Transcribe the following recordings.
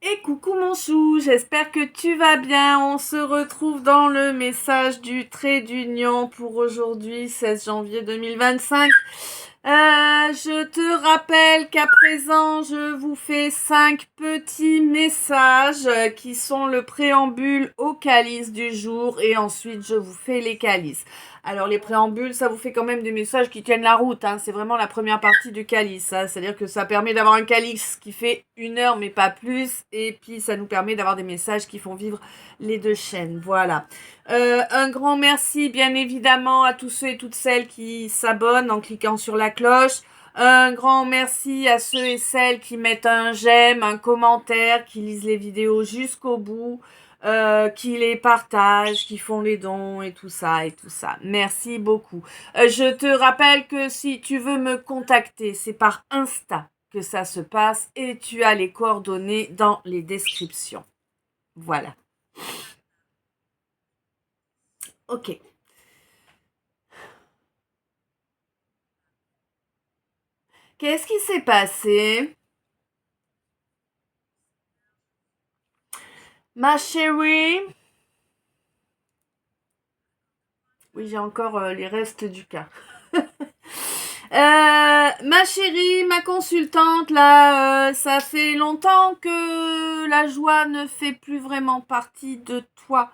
Et coucou mon chou, j'espère que tu vas bien. On se retrouve dans le message du trait d'union pour aujourd'hui, 16 janvier 2025. Je te rappelle qu'à présent, je vous fais 5 petits messages qui sont le préambule au calice du jour et ensuite je vous fais les calices. Alors les préambules, ça vous fait quand même des messages qui tiennent la route, hein. C'est vraiment la première partie du calice, hein. C'est-à-dire que ça permet d'avoir un calice qui fait 1 heure mais pas plus, et puis ça nous permet d'avoir des messages qui font vivre les deux chaînes. Voilà. Un grand merci bien évidemment à tous ceux et toutes celles qui s'abonnent en cliquant sur la cloche. Un grand merci à ceux et celles qui mettent un j'aime, un commentaire, qui lisent les vidéos jusqu'au bout. Qui les partagent, qui font les dons et tout ça et tout ça. Merci beaucoup. Je te rappelle que si tu veux me contacter, c'est par Insta que ça se passe et tu as les coordonnées dans les descriptions. Voilà. Ok. Qu'est-ce qui s'est passé? Ma chérie? Oui, j'ai encore les restes du cas. Ma chérie, ma consultante, là, ça fait longtemps que la joie ne fait plus vraiment partie de toi.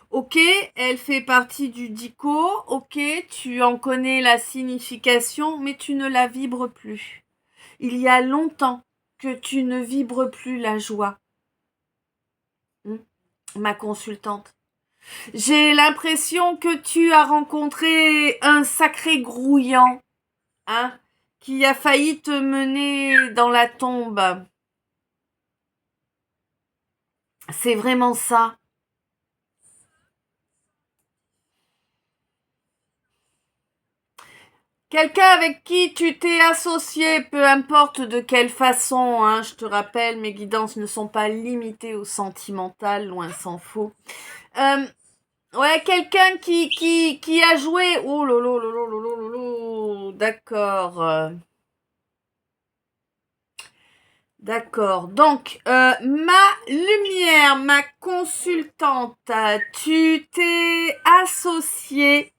Ok, elle fait partie du dico, ok, tu en connais la signification, mais tu ne la vibres plus. Il y a longtemps que tu ne vibres plus la joie. Ma consultante. J'ai l'impression que tu as rencontré un sacré grouillant, hein, qui a failli te mener dans la tombe. C'est vraiment ça. Quelqu'un avec qui tu t'es associé, peu importe de quelle façon, hein, je te rappelle, mes guidances ne sont pas limitées au sentimental, loin s'en faut. Ouais, quelqu'un qui a joué. Oh lolo lolo lolo lolo. D'accord. D'accord. Donc, ma lumière, ma consultante, tu t'es associée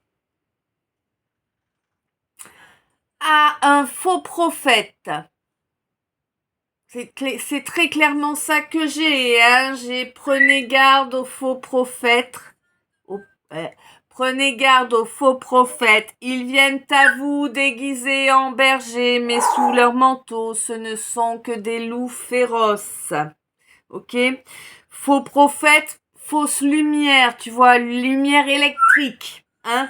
à un faux prophète. C'est très clairement ça que j'ai, hein. Prenez garde aux faux prophètes. Au- Prenez garde aux faux prophètes. Ils viennent à vous déguisés en bergers, mais sous leur manteau, ce ne sont que des loups féroces. Ok? Faux prophète, fausse lumière, tu vois, lumière électrique. Hein?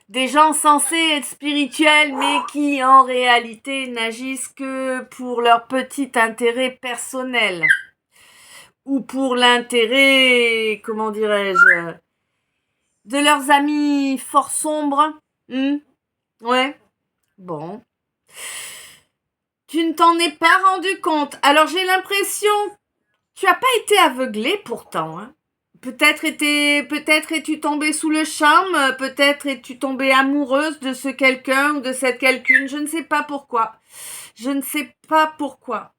Des gens censés être spirituels, mais qui en réalité n'agissent que pour leur petit intérêt personnel. Ou pour l'intérêt, comment dirais-je, de leurs amis fort sombres. Ouais. Bon. Tu ne t'en es pas rendu compte. Alors j'ai l'impression, tu as pas été aveuglé pourtant, hein. Peut-être es-tu tombée sous le charme, peut-être es-tu tombée amoureuse de ce quelqu'un ou de cette quelqu'une, je ne sais pas pourquoi. Je ne sais pas pourquoi.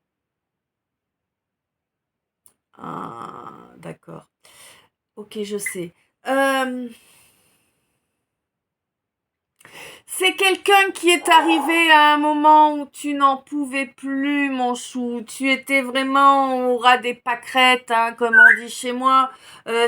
Ah, d'accord. Ok, je sais. C'est quelqu'un qui est arrivé à un moment où tu n'en pouvais plus, mon chou. Tu étais vraiment au ras des pâquerettes, hein, comme on dit chez moi.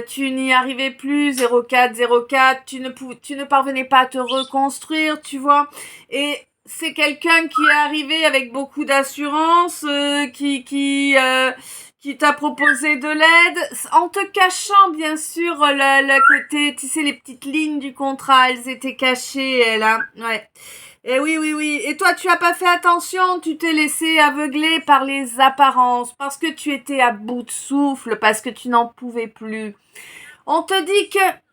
Tu n'y arrivais plus, 0404. Tu ne parvenais pas à te reconstruire, tu vois. Et c'est quelqu'un qui est arrivé avec beaucoup d'assurance, qui t'a proposé de l'aide, en te cachant bien sûr le côté, tu sais, les petites lignes du contrat, elles étaient cachées, elles, hein, ouais. Et oui, oui, oui. Et toi, tu as pas fait attention, tu t'es laissé aveugler par les apparences, parce que tu étais à bout de souffle, parce que tu n'en pouvais plus. On te dit que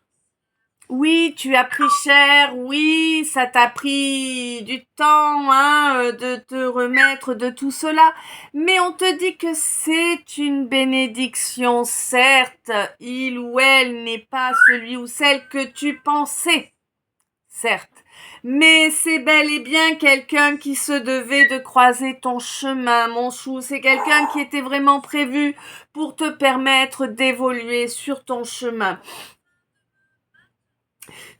oui, tu as pris cher, oui, ça t'a pris du temps, hein, de te remettre de tout cela, mais on te dit que c'est une bénédiction, certes, il ou elle n'est pas celui ou celle que tu pensais, certes, mais c'est bel et bien quelqu'un qui se devait de croiser ton chemin, mon chou. C'est quelqu'un qui était vraiment prévu pour te permettre d'évoluer sur ton chemin.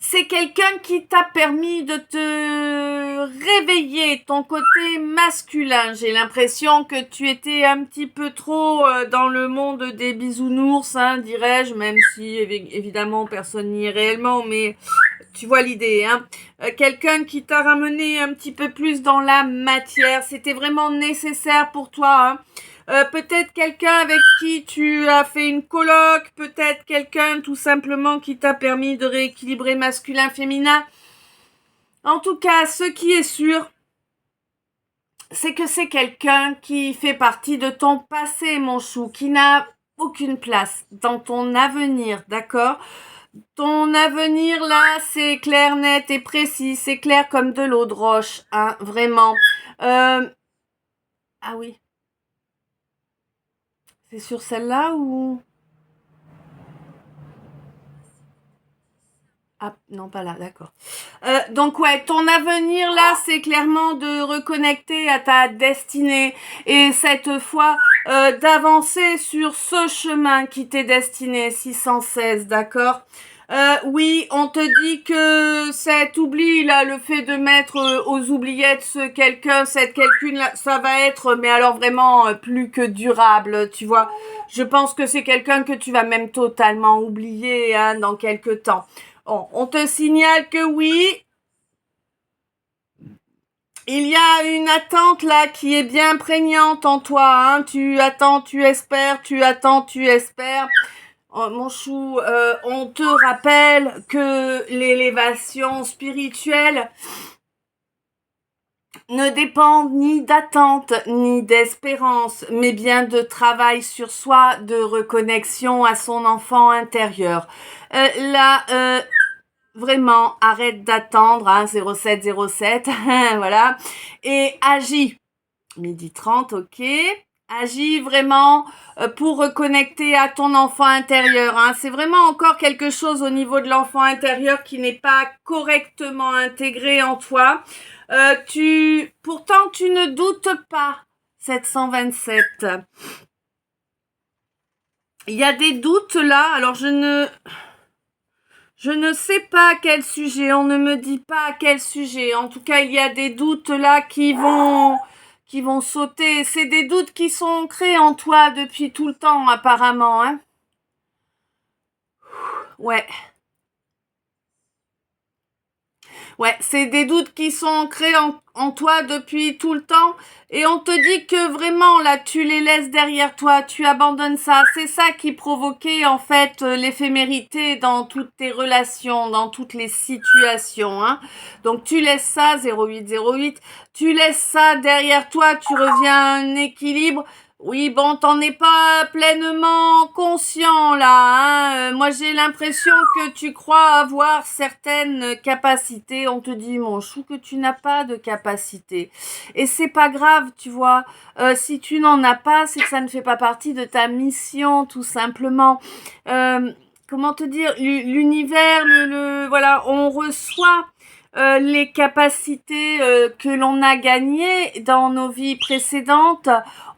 C'est quelqu'un qui t'a permis de te réveiller ton côté masculin. J'ai l'impression que tu étais un petit peu trop dans le monde des bisounours, hein, dirais-je, même si évidemment personne n'y est réellement, mais tu vois l'idée, hein. Quelqu'un qui t'a ramené un petit peu plus dans la matière. C'était vraiment nécessaire pour toi, hein. Peut-être quelqu'un avec qui tu as fait une coloc, peut-être quelqu'un tout simplement qui t'a permis de rééquilibrer masculin-féminin. En tout cas, ce qui est sûr, c'est que c'est quelqu'un qui fait partie de ton passé, mon chou, qui n'a aucune place dans ton avenir, d'accord ? Ton avenir, là, c'est clair, net et précis. C'est clair comme de l'eau de roche, hein, vraiment. Ah oui. C'est sur celle-là ou... Ah, non, pas là, d'accord. Donc ouais, ton avenir là, c'est clairement de reconnecter à ta destinée et cette fois d'avancer sur ce chemin qui t'est destiné, 616, d'accord. Oui, on te dit que cet oubli là, le fait de mettre aux oubliettes cette quelqu'un là, ça va être, mais alors vraiment plus que durable, tu vois. Je pense que c'est quelqu'un que tu vas même totalement oublier, hein, dans quelques temps. On te signale que oui, il y a une attente là qui est bien prégnante en toi, hein. Tu attends, tu espères, tu attends, tu espères. Oh, mon chou, on te rappelle que l'élévation spirituelle ne dépend ni d'attente ni d'espérance, mais bien de travail sur soi, de reconnexion à son enfant intérieur. Vraiment, arrête d'attendre, hein, 0707, voilà, et agis. 12h30, ok. Agis vraiment pour reconnecter à ton enfant intérieur, hein. C'est vraiment encore quelque chose au niveau de l'enfant intérieur qui n'est pas correctement intégré en toi. Pourtant, tu ne doutes pas, 727. Il y a des doutes là, alors je ne sais pas à quel sujet, on ne me dit pas à quel sujet. En tout cas, il y a des doutes là qui vont sauter. C'est des doutes qui sont créés en toi depuis tout le temps, apparemment, hein. Ouais. Ouais, c'est des doutes qui sont ancrés en toi depuis tout le temps et on te dit que vraiment là tu les laisses derrière toi, tu abandonnes ça. C'est ça qui provoquait en fait l'éphémérité dans toutes tes relations, dans toutes les situations, hein. Donc tu laisses ça, 0808, tu laisses ça derrière toi, tu reviens à un équilibre. Oui, bon, t'en es pas pleinement conscient là, hein. Moi, j'ai l'impression que tu crois avoir certaines capacités. On te dit, mon chou, que tu n'as pas de capacité. Et c'est pas grave, tu vois. Si tu n'en as pas, c'est que ça ne fait pas partie de ta mission, tout simplement. Comment te dire, l'univers, voilà, on reçoit les capacités que l'on a gagnées dans nos vies précédentes,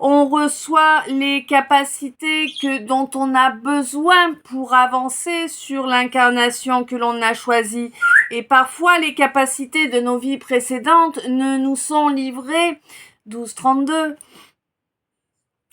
on reçoit les capacités dont on a besoin pour avancer sur l'incarnation que l'on a choisie. Et parfois, les capacités de nos vies précédentes ne nous sont livrées, 1232.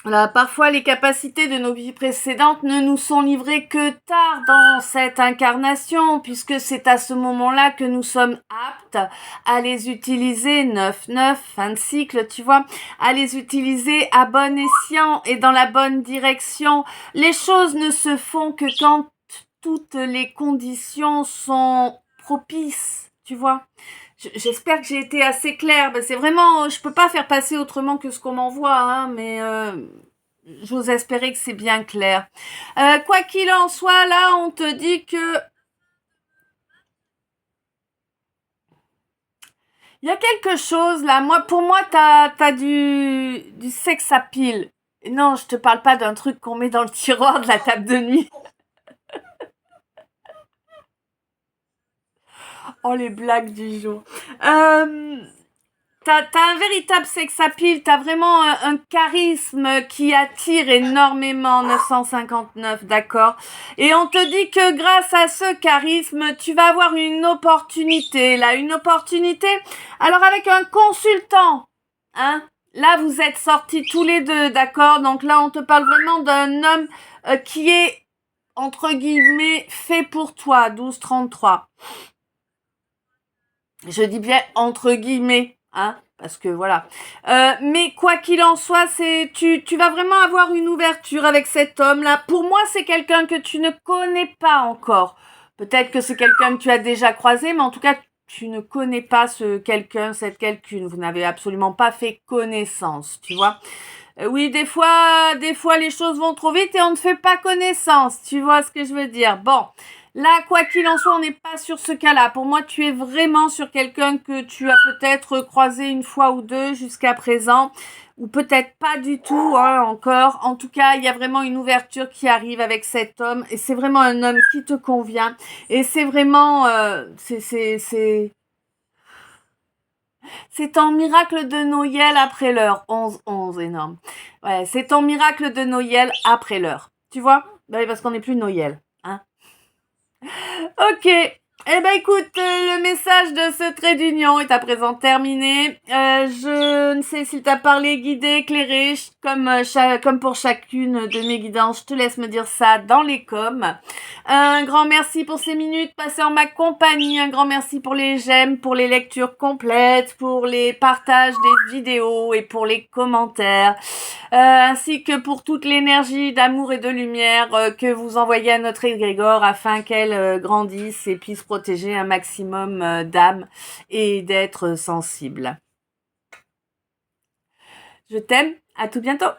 Voilà, parfois les capacités de nos vies précédentes ne nous sont livrées que tard dans cette incarnation, puisque c'est à ce moment-là que nous sommes aptes à les utiliser, 9-9, fin de cycle, tu vois, à les utiliser à bon escient et dans la bonne direction. Les choses ne se font que quand toutes les conditions sont propices, tu vois. J'espère que j'ai été assez claire. C'est vraiment, je peux pas faire passer autrement que ce qu'on m'envoie, hein, mais j'ose espérer que c'est bien clair. Quoi qu'il en soit, là, on te dit que il y a quelque chose là. Pour moi, t'as du sex appeal. Non, je te parle pas d'un truc qu'on met dans le tiroir de la table de nuit. Oh, les blagues du jour. T'as un véritable sex appeal, t'as vraiment un charisme qui attire énormément 959, d'accord? Et on te dit que grâce à ce charisme, tu vas avoir une opportunité, là, une opportunité. Alors avec un consultant, hein? Là, vous êtes sortis tous les deux, d'accord? Donc là, on te parle vraiment d'un homme qui est, entre guillemets, fait pour toi, 1233. Je dis bien entre guillemets, hein, parce que voilà. Mais quoi qu'il en soit, tu vas vraiment avoir une ouverture avec cet homme-là. Pour moi, c'est quelqu'un que tu ne connais pas encore. Peut-être que c'est quelqu'un que tu as déjà croisé, mais en tout cas, tu ne connais pas cette quelqu'une. Vous n'avez absolument pas fait connaissance, tu vois. Oui, des fois, les choses vont trop vite et on ne fait pas connaissance. Tu vois ce que je veux dire? Bon. Là, quoi qu'il en soit, on n'est pas sur ce cas-là. Pour moi, tu es vraiment sur quelqu'un que tu as peut-être croisé une fois ou deux jusqu'à présent, ou peut-être pas du tout, hein, encore. En tout cas, il y a vraiment une ouverture qui arrive avec cet homme, et c'est vraiment un homme qui te convient. Et c'est vraiment, c'est ton miracle de Noël après l'heure. 11, énorme. Ouais, c'est ton miracle de Noël après l'heure. Tu vois? Bah oui, parce qu'on n'est plus Noël, hein. Ok. Eh ben écoute, le message de ce trait d'union est à présent terminé. Je ne sais s'il t'a parlé, guidé, éclairé, comme pour chacune de mes guidances. Je te laisse me dire ça dans les coms. Un grand merci pour ces minutes passées en ma compagnie. Un grand merci pour les j'aime, pour les lectures complètes, pour les partages des vidéos et pour les commentaires. Ainsi que pour toute l'énergie d'amour et de lumière que vous envoyez à notre égrégore afin qu'elle grandisse et puisse protéger un maximum d'âmes et d'êtres sensibles. Je t'aime, à tout bientôt.